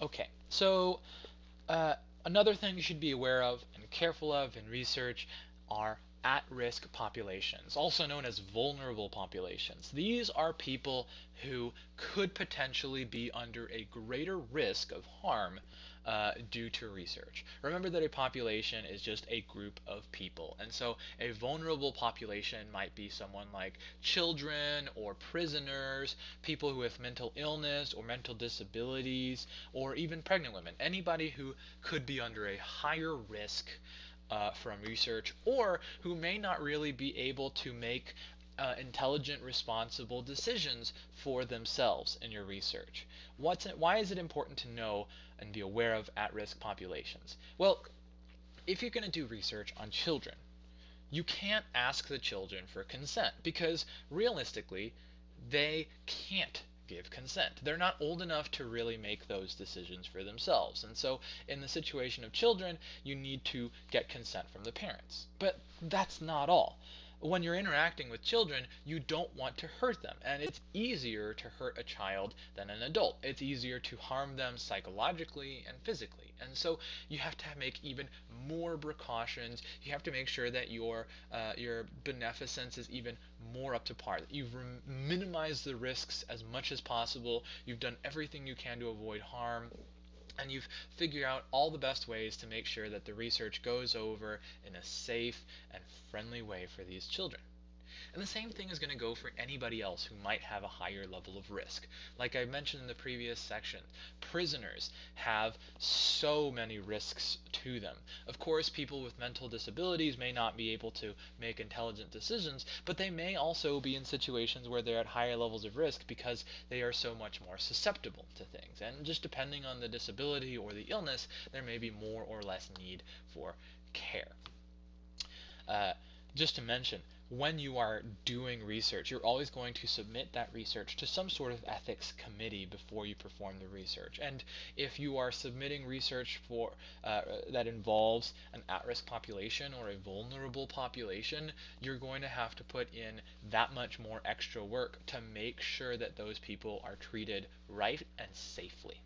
Okay, so uh, another thing you should be aware of and careful of in research are at-risk populations, also known as vulnerable populations. These are people who could potentially be under a greater risk of harm due to research. Remember that a population is just a group of people, and so a vulnerable population might be someone like children or prisoners, people who have mental illness or mental disabilities, or even pregnant women. Anybody who could be under a higher risk from research, or who may not really be able to make intelligent, responsible decisions for themselves in your research. Why is it important to know and be aware of at-risk populations? Well, if you're going to do research on children, you can't ask the children for consent because realistically, they can't give consent. They're not old enough to really make those decisions for themselves. And so, in the situation of children, you need to get consent from the parents. But that's not all. When you're interacting with children, you don't want to hurt them. And it's easier to hurt a child than an adult. It's easier to harm them psychologically and physically. And so you have to make even more precautions. You have to make sure that your beneficence is even more up to par. That you've minimized the risks as much as possible. You've done everything you can to avoid harm, and you've figured out all the best ways to make sure that the research goes over in a safe and friendly way for these children. And the same thing is going to go for anybody else who might have a higher level of risk. Like I mentioned in the previous section, prisoners have so many risks to them. Of course, people with mental disabilities may not be able to make intelligent decisions, but they may also be in situations where they're at higher levels of risk because they are so much more susceptible to things. And just depending on the disability or the illness, there may be more or less need for care. Uh, just to mention, when you are doing research, you're always going to submit that research to some sort of ethics committee before you perform the research. And if you are submitting research for that involves an at-risk population or a vulnerable population, you're going to have to put in that much more extra work to make sure that those people are treated right and safely.